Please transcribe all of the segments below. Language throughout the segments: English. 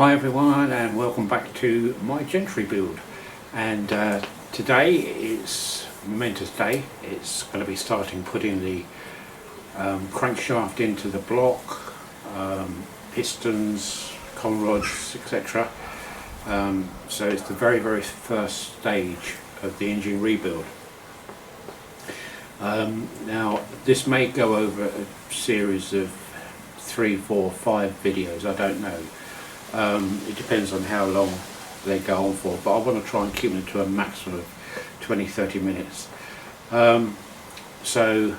Hi everyone, and welcome back to my Gentry build. And today is momentous day. It's going to be starting putting the crankshaft into the block, pistons, con rods, etc. So it's the very first stage of the engine rebuild. Now this may go over a series of 3, 4, 5 videos, I don't know. It depends on how long they go on for, but I want to try and keep them to a maximum of 20-30 minutes. So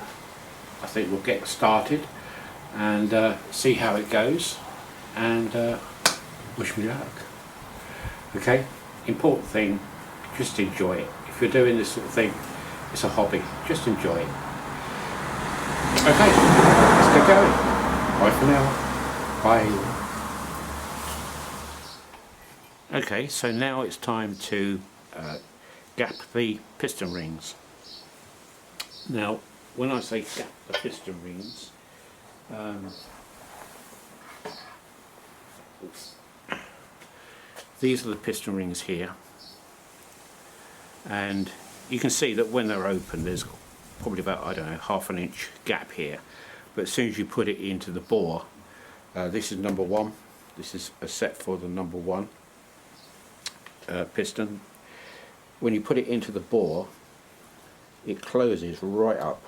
I think we'll get started and see how it goes, and wish me luck. Okay, important thing, just enjoy it. If you're doing this sort of thing, it's a hobby, just enjoy it. Okay, let's get going. Bye for now. Bye. Okay, so now it's time to gap the piston rings. Now, when I say gap the piston rings, these are the piston rings here, and you can see that when they're open there's probably about, I don't know, ½ an inch gap here, but as soon as you put it into the bore, this is number 1, this is a set for the number 1 piston. When you put it into the bore, it closes right up,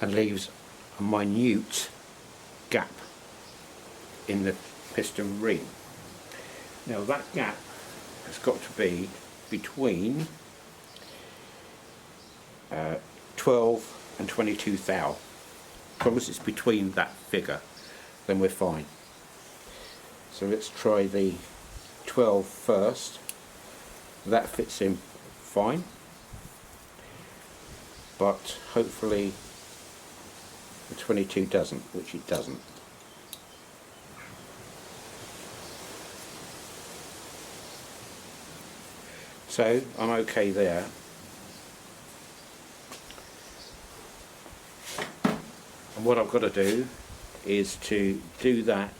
and leaves a minute gap in the piston ring. Now that gap has got to be between 12 and 22 thou. As long as it's between that figure, then we're fine. So let's try the 12 first. That fits in fine, but hopefully the 22 doesn't, which it doesn't. So I'm okay there. And what I've got to do is to do that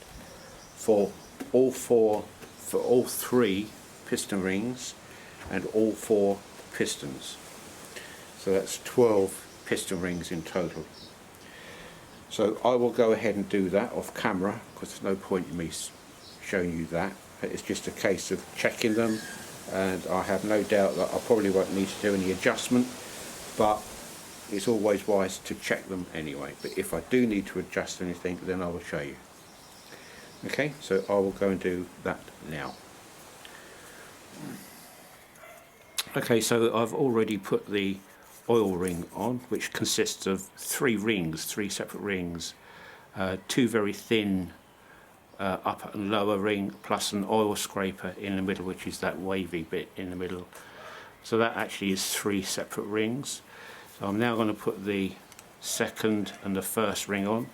for all 3 piston rings and all 4 pistons. So that's 12 piston rings in total. So I will go ahead and do that off camera, because there's no point in me showing you that. It's just a case of checking them, and I have no doubt that I probably won't need to do any adjustment, but it's always wise to check them anyway. But if I do need to adjust anything, then I will show you. Okay, so I will go and do that now. Okay, so I've already put the oil ring on, which consists of 3 rings, 3 separate rings, 2 very thin upper and lower ring, plus an oil scraper in the middle, which is that wavy bit in the middle. So that actually is 3 separate rings. So I'm now going to put the second and the first ring on,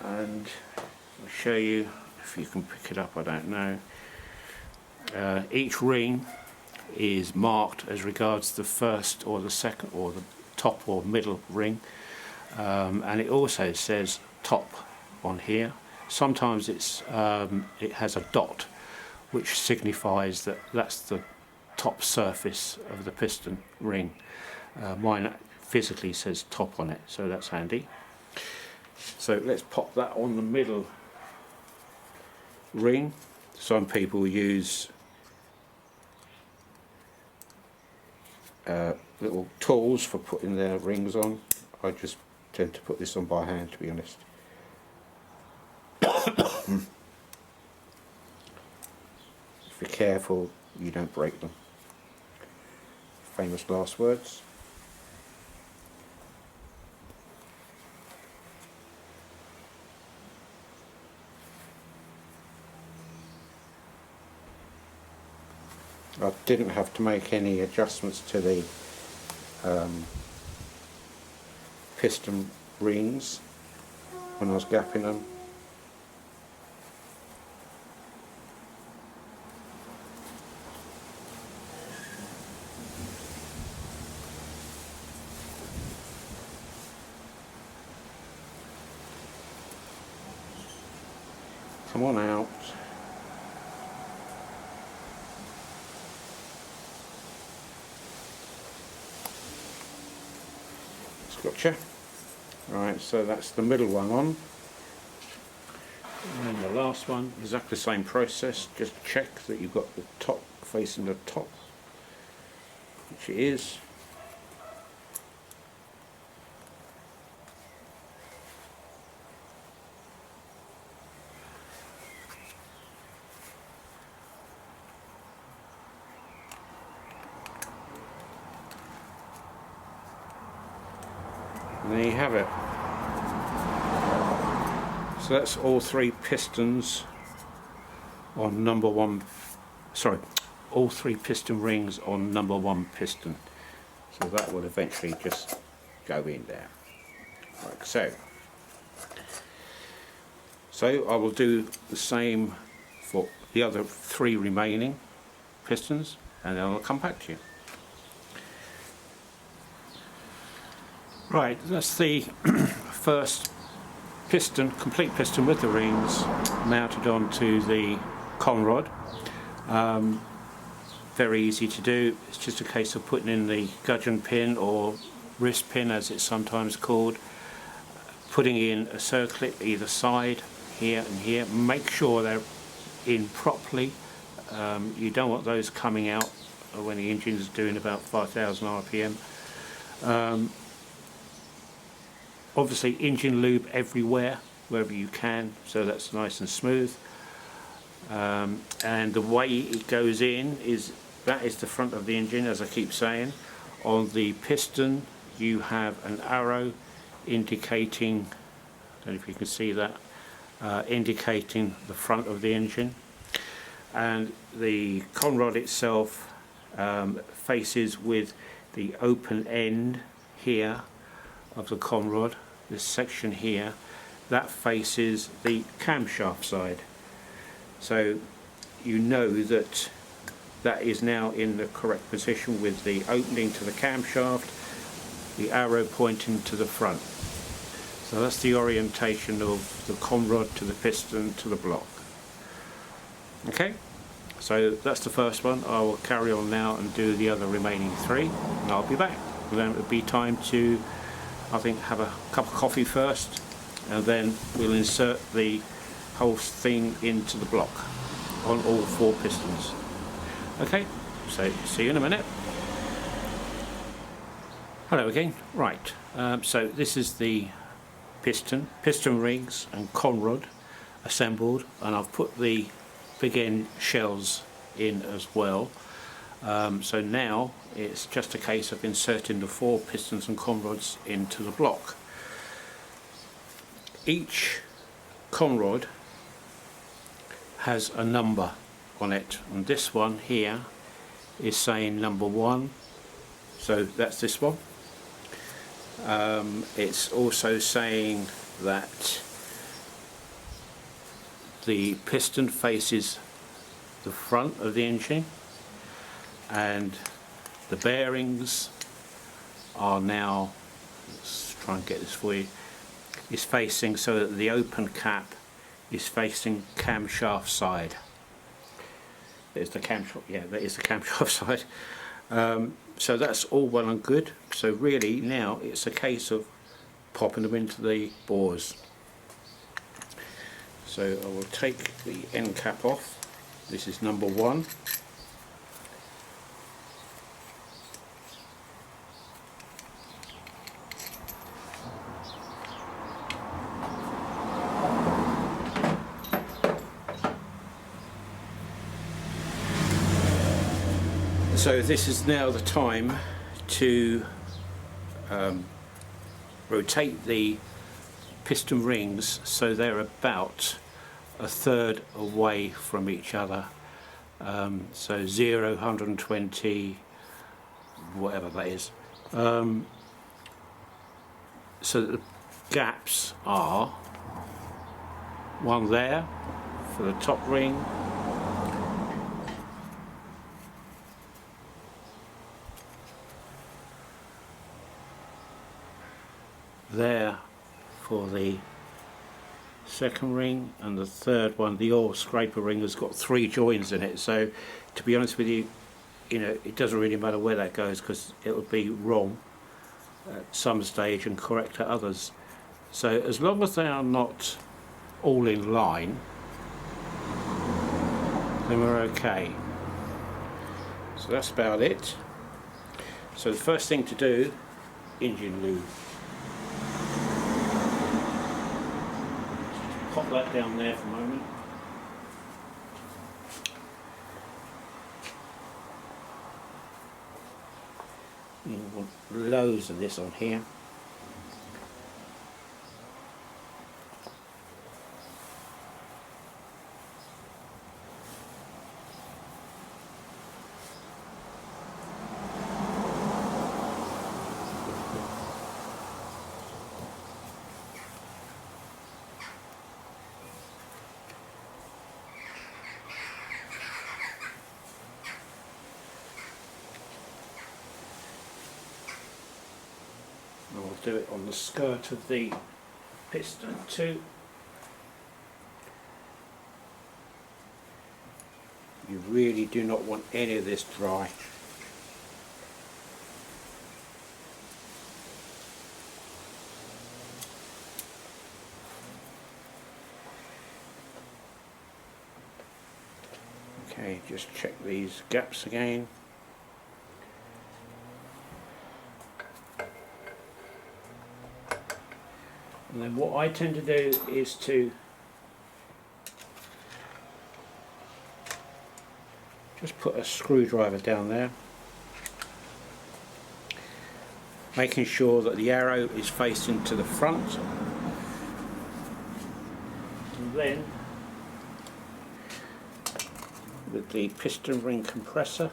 and I'll show you if you can pick it up, I don't know. Each ring is marked as regards the first or the second or the top or middle ring, and it also says top on here. Sometimes it has a dot, which signifies that that's the top surface of the piston ring. Mine physically says top on it, so that's handy. So let's pop that on the middle ring. Some people use little tools for putting their rings on. I just tend to put this on by hand, to be honest. Be careful you don't break them. Famous last words. I didn't have to make any adjustments to the piston rings when I was gapping them. Come on out. Gotcha. Right, so that's the middle one on. And then the last one, exactly the same process. Just check that you've got the top facing the top, which it is. And there you have it. So that's all three pistons on number one, sorry, all three piston rings on number one piston. So that will eventually just go in there, like so. So I will do the same for the other three remaining pistons, and then I'll come back to you. Right, that's the first piston, complete piston with the rings mounted onto the conrod. Very easy to do. It's just a case of putting in the gudgeon pin or wrist pin as it's sometimes called, putting in a circlip either side, here and here. Make sure they're in properly. You don't want those coming out when the engine is doing about 5,000 RPM. Obviously engine lube everywhere, wherever you can, so that's nice and smooth. And the way it goes in is, that is the front of the engine, as I keep saying. On the piston you have an arrow indicating, I don't know if you can see that, indicating the front of the engine. And the conrod itself faces with the open end here of the conrod, this section here, that faces the camshaft side. So you know that that is now in the correct position with the opening to the camshaft, the arrow pointing to the front. So that's the orientation of the conrod to the piston to the block. Okay, so that's the first one. I will carry on now and do the other remaining three, and I'll be back. And then it'll be time to, I think, have a cup of coffee first, and then we'll insert the whole thing into the block on all four pistons. Okay, so see you in a minute. Hello again. Right, so this is the piston rings and conrod assembled, and I've put the big end shells in as well. So now it's just a case of inserting the four pistons and conrods into the block. Each conrod has a number on it, and this one here is saying number 1, so that's this one. It's also saying that the piston faces the front of the engine, and the bearings are now, let's try and get this for you, is facing so that the open cap is facing camshaft side. There's the camshaft, yeah, that is the camshaft side. So that's all well and good. So really now it's a case of popping them into the bores. So I will take the end cap off. This is number 1. So this is now the time to rotate the piston rings so they're about a third away from each other. So 0, 120, whatever that is. So the gaps are one there for the top ring, there for the second ring, and the third one, the oil scraper ring, has got 3 joins in it. So to be honest with you, it doesn't really matter where that goes, because it will be wrong at some stage and correct at others. So as long as they are not all in line, then we're okay. So that's about it. So the first thing to do, engine lube. Pop that down there for a moment. You want loads of this on here. And we'll do it on the skirt of the piston too. You really do not want any of this dry. Okay, just check these gaps again. And then what I tend to do is to just put a screwdriver down there, making sure that the arrow is facing to the front, and then with the piston ring compressor,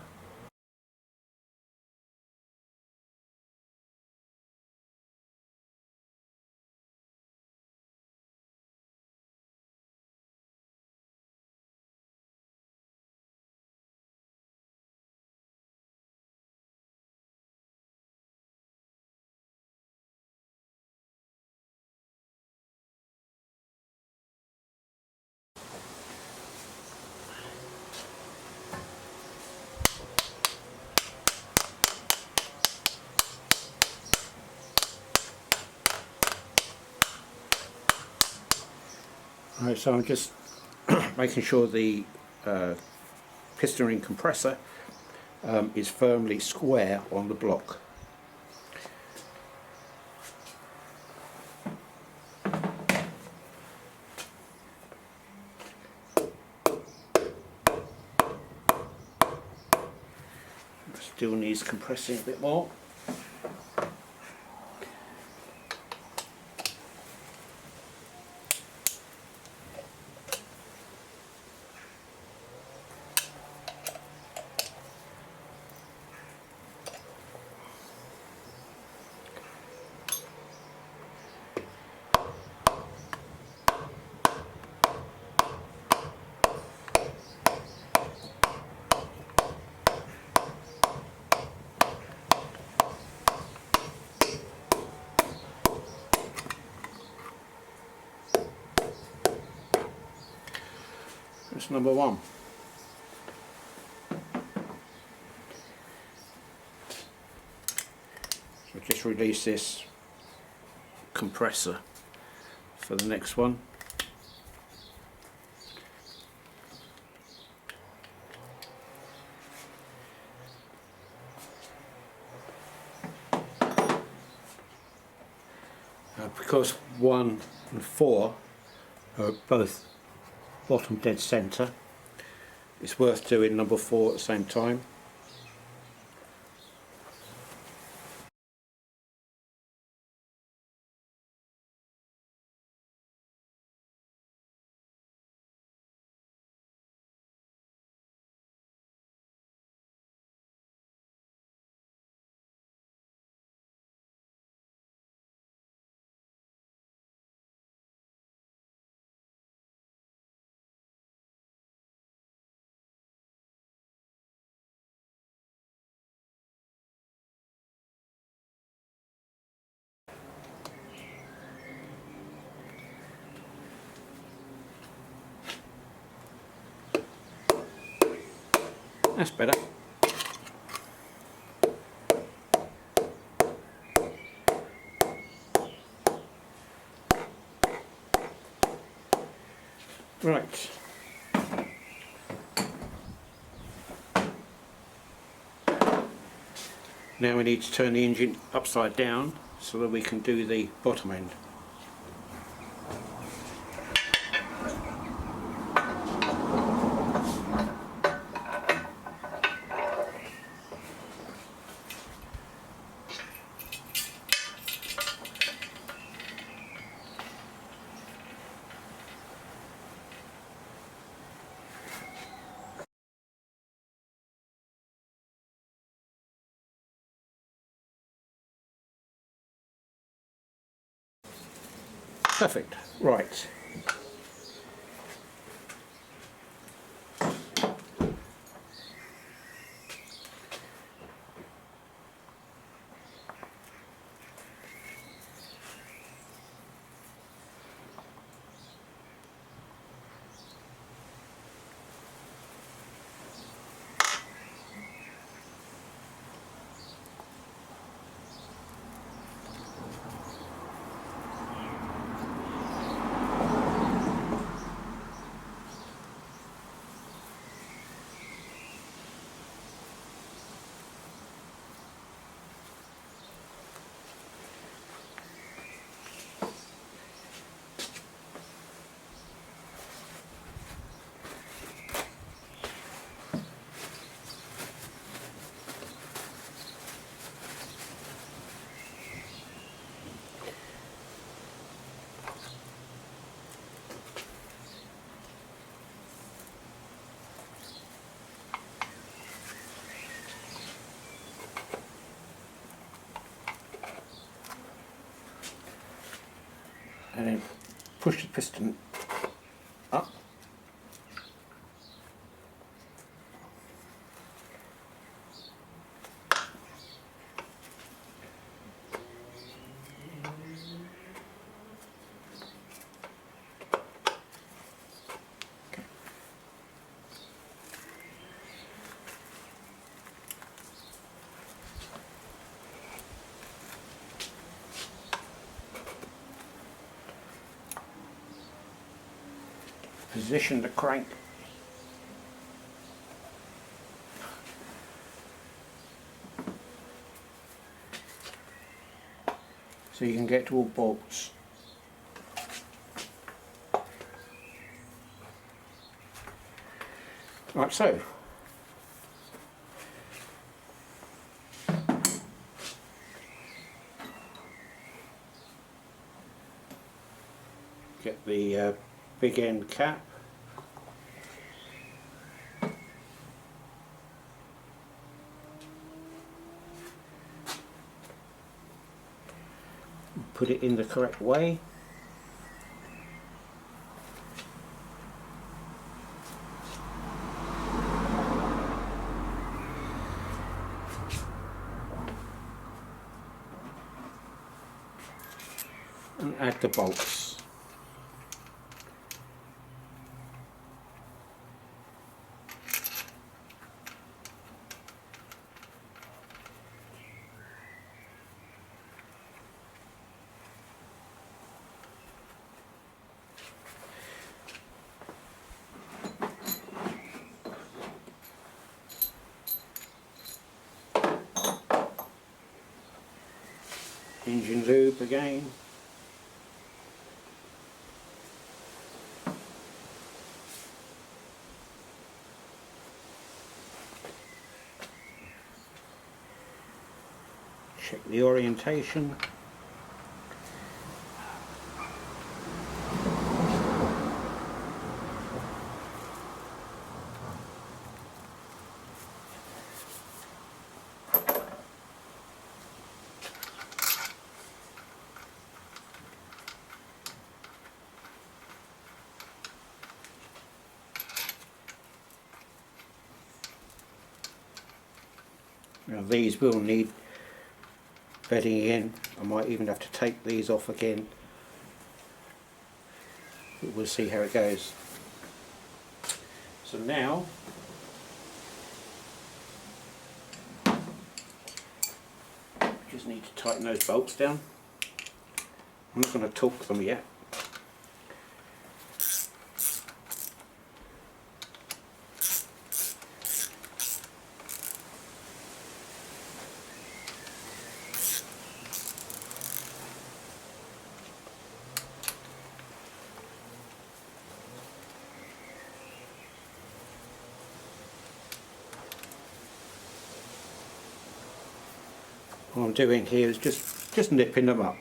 right, so I'm just making sure the piston ring compressor is firmly square on the block. Still needs compressing a bit more. That's number one. So just release this compressor for the next one. Because 1 and 4 are both bottom dead centre, it's worth doing number 4 at the same time. That's better. Right. Now we need to turn the engine upside down so that we can do the bottom end. Perfect. Right. And then push the piston up. Position the crank so you can get to all bolts. Right, so get the big end cap. Put it in the correct way. And add the bolts. Engine lube again. Check the orientation. Now these will need bedding in. I might even have to take these off again. But we'll see how it goes. So now just need to tighten those bolts down. I'm not going to torque them yet. What I'm doing here is just nipping them up.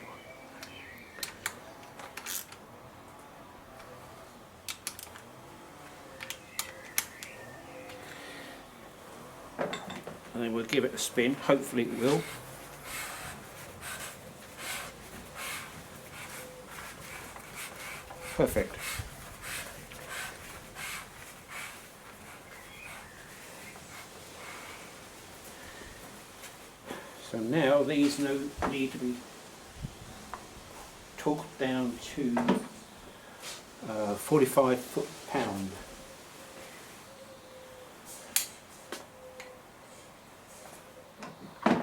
And then we'll give it a spin, hopefully it will. Perfect. So now these need to be torqued down to 45 foot-pound. I've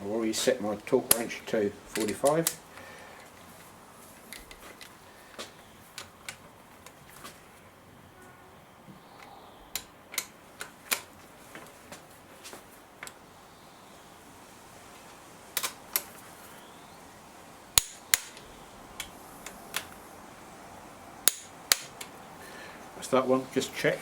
already set my torque wrench to 45. That's that one, just check.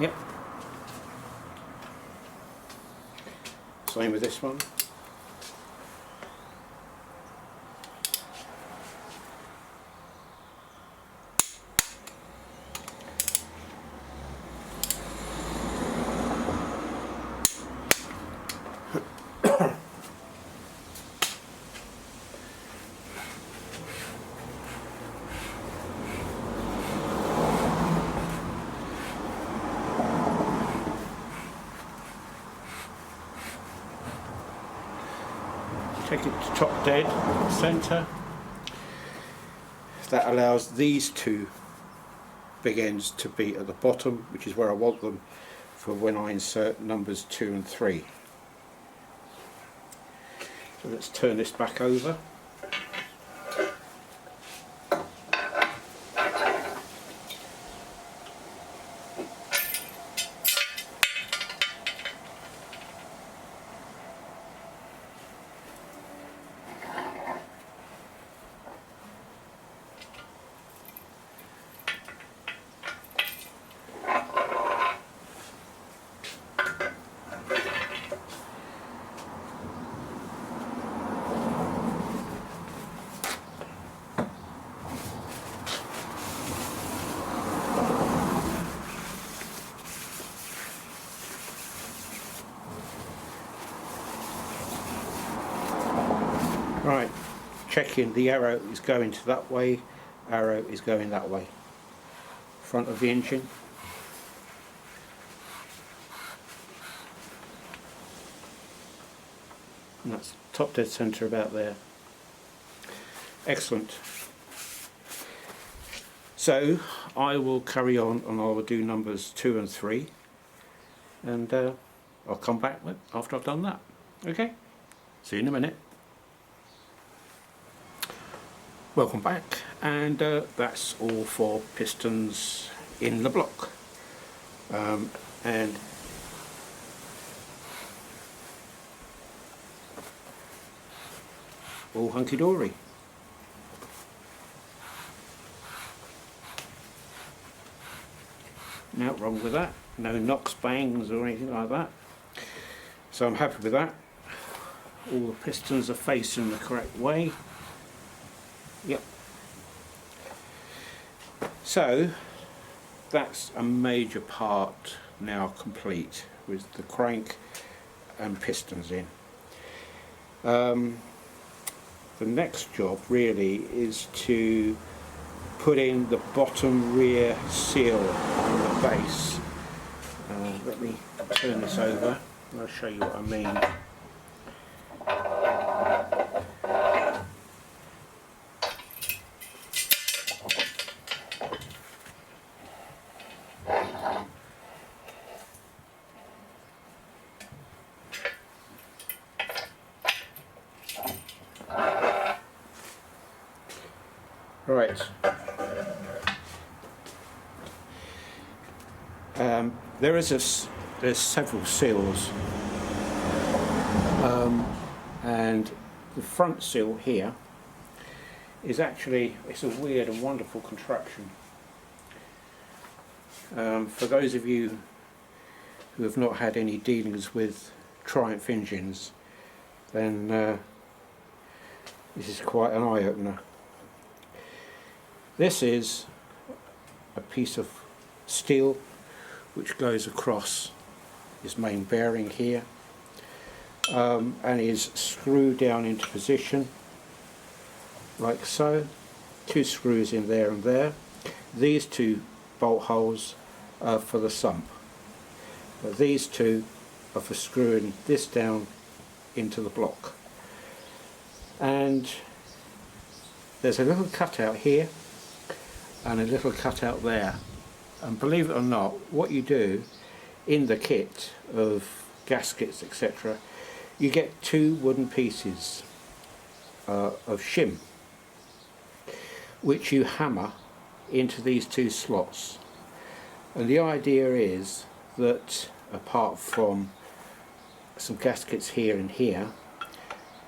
Yep. Same with this one. Take it to top dead centre. That allows these two big ends to be at the bottom, which is where I want them for when I insert numbers 2 and 3. So let's turn this back over. Right, checking the arrow is going to that way, arrow is going that way. Front of the engine. And that's top dead centre about there. Excellent. So I will carry on and I will do numbers 2 and 3 and I'll come back after I've done that. Okay? See you in a minute. Welcome back, and that's all for pistons in the block, and all hunky-dory. Nothing wrong with that, no knocks, bangs or anything like that, so I'm happy with that. All the pistons are facing the correct way. Yep. So that's a major part now complete with the crank and pistons in. The next job really is to put in the bottom rear seal on the base. Let me turn this over and I'll show you what I mean. Right. There's several seals, and the front seal here is actually, it's a weird and wonderful contraption. For those of you who have not had any dealings with Triumph engines, then this is quite an eye-opener. This is a piece of steel which goes across this main bearing here, and is screwed down into position like so. Two screws in there and there. These two bolt holes are for the sump, but these two are for screwing this down into the block. And there's a little cutout here and a little cutout there, and believe it or not, what you do in the kit of gaskets etc., you get two wooden pieces of shim which you hammer into these two slots. And the idea is that, apart from some gaskets here and here,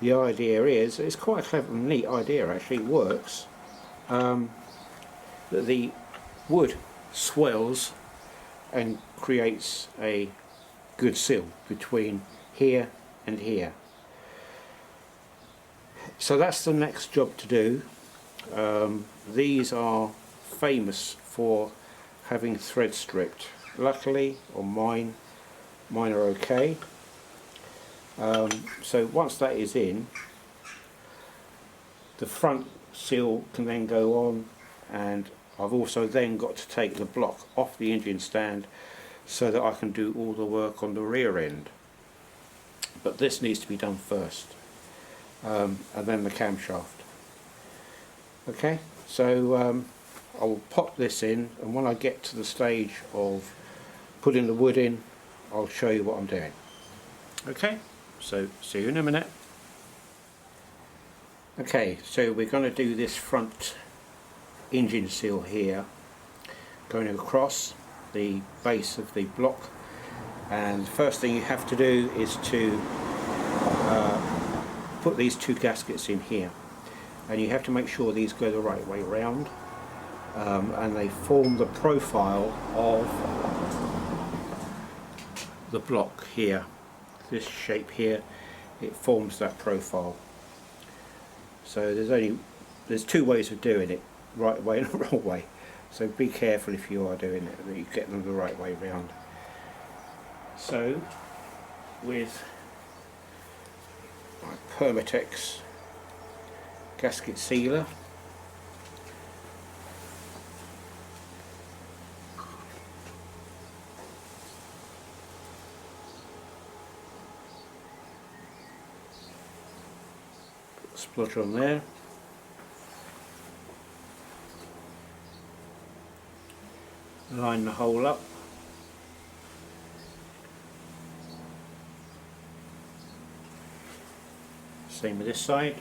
the idea is, it's quite a clever and neat idea actually, it works, that the wood swells and creates a good seal between here and here. So that's the next job to do. These are famous for having thread stripped. Luckily, or mine are okay. So once that is in, the front seal can then go on, and I've also then got to take the block off the engine stand so that I can do all the work on the rear end. But this needs to be done first, and then the camshaft. Okay, so I will pop this in, and when I get to the stage of putting the wood in, I'll show you what I'm doing. Okay, so see you in a minute. Okay, so we're going to do this front engine seal here, going across the base of the block, and the first thing you have to do is to put these two gaskets in here, and you have to make sure these go the right way round, and they form the profile of the block here. This shape here, it forms that profile. So there's two ways of doing it, right way and the wrong way. So be careful if you are doing it, that you get them the right way round. So with my Permatex gasket sealer, put the splodger on there, line the hole up, same with this side.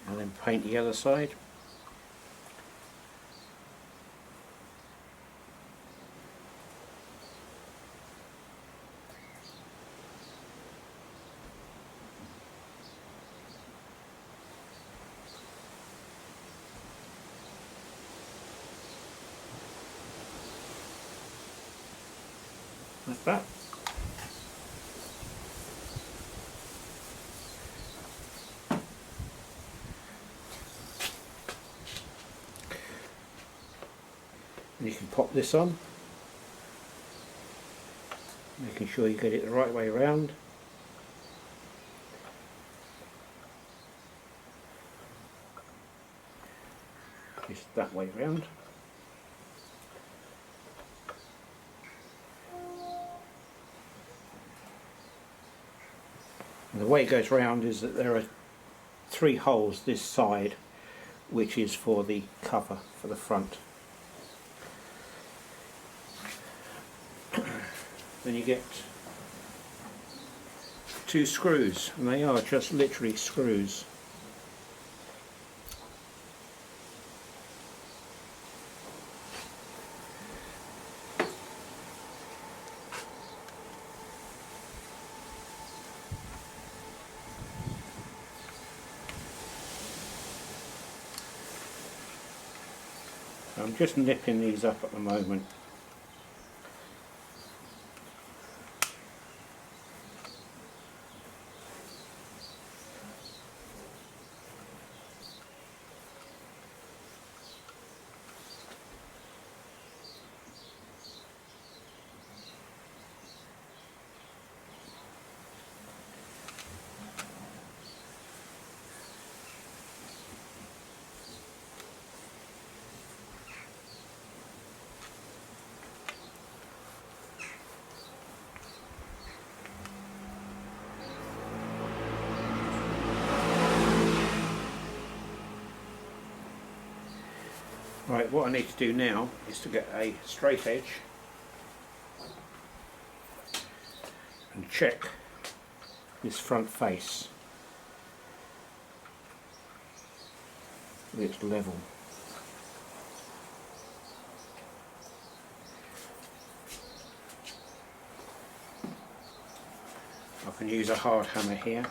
And then paint the other side. Like that. And you can pop this on, making sure you get it the right way around. Just that way around. And the way it goes round is that there are 3 holes this side, which is for the cover for the front. Then you get 2 screws, and they are just literally screws. I'm just nipping these up at the moment. Right, what I need to do now is to get a straight edge and check this front face that it's level. I can use a hard hammer here.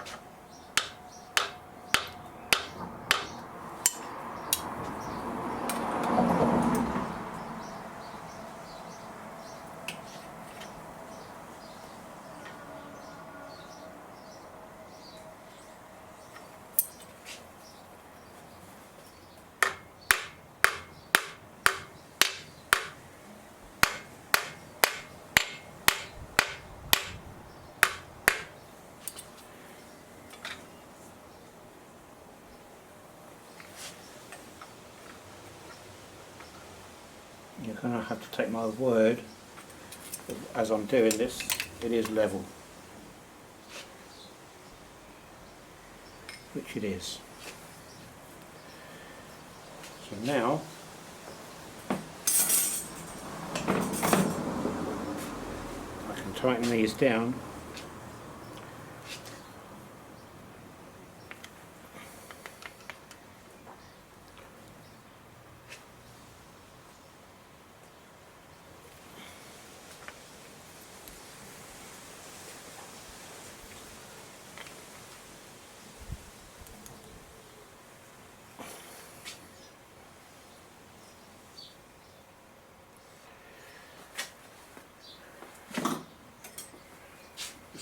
You're going to have to take my word, as I'm doing this, it is level, which it is. So now I can tighten these down .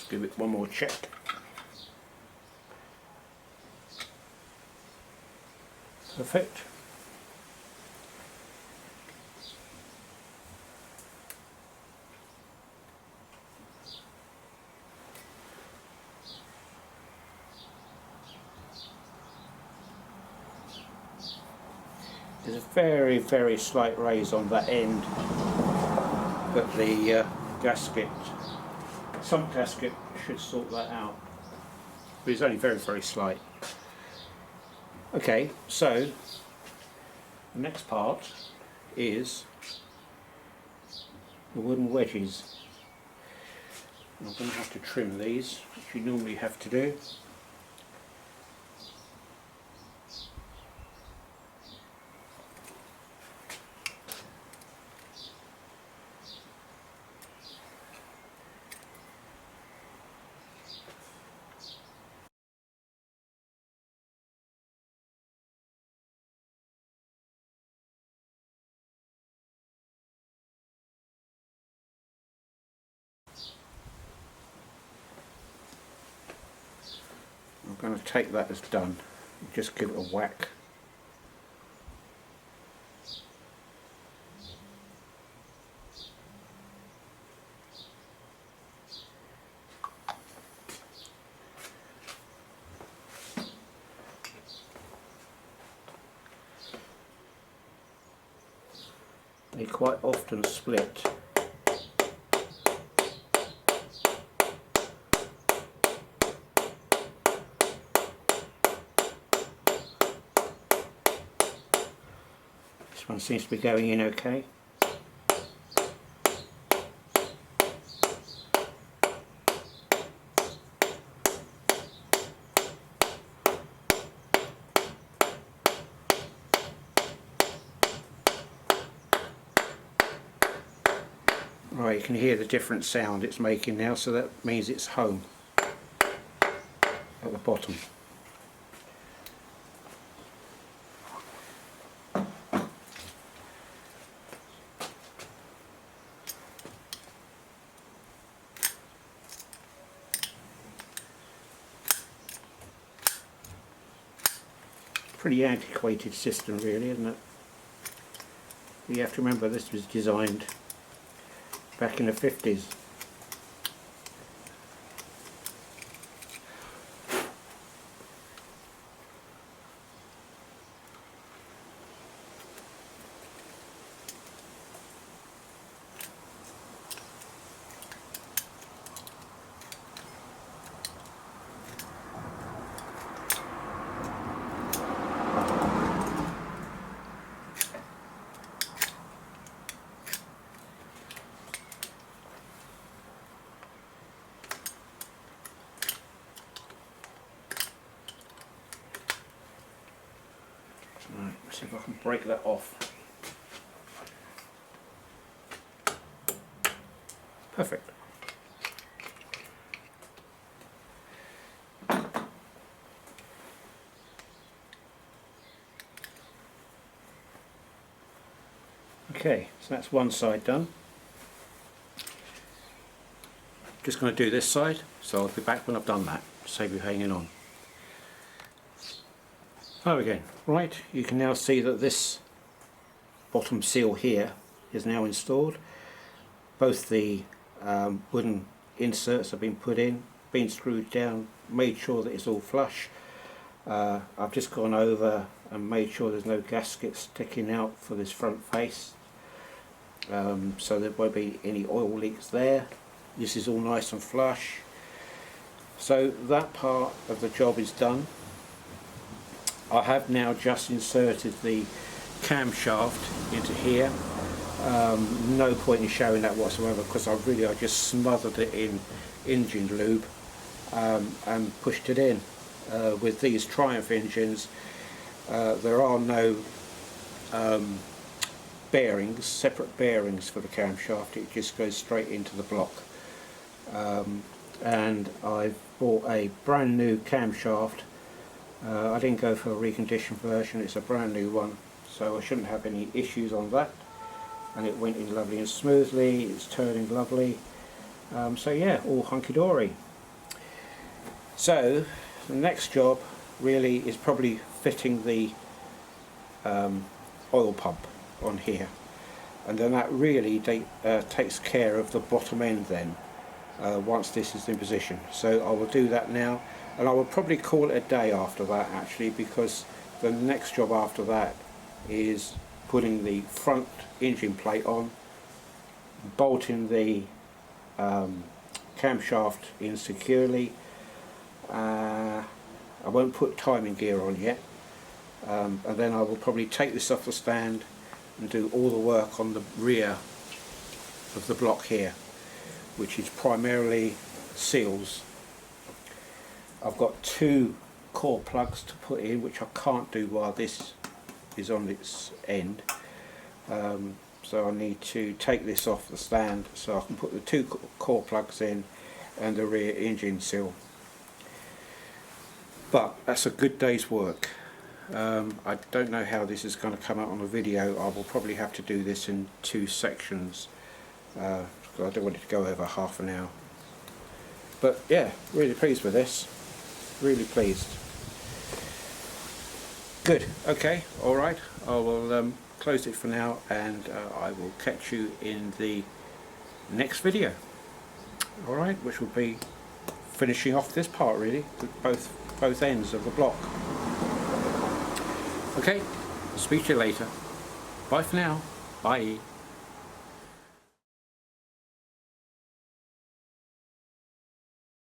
Give it one more check. Perfect. There's a very, very slight raise on that end, but the gasket, sump gasket, should sort that out. But it's only very, very slight. Okay, so the next part is the wooden wedges. I'm going to have to trim these, which you normally have to do. I'm going to take that as done, just give it a whack. They quite often split. one seems to be going in okay. Right, you can hear the different sound it's making now, so that means it's home at the bottom. Pretty antiquated system really, isn't it? You have to remember this was designed back in the 50s. Right, let's see if I can break that off. Perfect. Okay, so that's one side done. Just going to do this side, so I'll be back when I've done that, save you hanging on. Oh, again, right, you can now see that this bottom seal here is now installed. Both the wooden inserts have been put in, been screwed down, made sure that it's all flush. I've just gone over and made sure there's no gaskets sticking out for this front face, so there won't be any oil leaks there. This is all nice and flush. So that part of the job is done. I have now just inserted the camshaft into here. No point in showing that whatsoever, because I just smothered it in engine lube and pushed it in. With these Triumph engines, there are no bearings, separate bearings for the camshaft. It just goes straight into the block. And I've bought a brand new camshaft. I didn't go for a reconditioned version, it's a brand new one, so I shouldn't have any issues on that. And it went in lovely and smoothly, it's turning lovely. So yeah, all hunky-dory. So the next job really is probably fitting the oil pump on here, and then that really takes care of the bottom end then, once this is in position. So I will do that now. And I will probably call it a day after that actually, because the next job after that is putting the front engine plate on, bolting the camshaft in securely. I won't put timing gear on yet, and then I will probably take this off the stand and do all the work on the rear of the block here, which is primarily seals. I've got two core plugs to put in, which I can't do while this is on its end. So I need to take this off the stand so I can put the two core plugs in and the rear engine seal. But that's a good day's work. I don't know how this is going to come out on the video. I will probably have to do this in two sections, because I don't want it to go over half an hour. But yeah, really pleased with this. Really pleased. Good. Okay. All right. I will close it for now, and I will catch you in the next video. All right, which will be finishing off this part really, with both ends of the block. Okay. Speak to you later. Bye for now. Bye.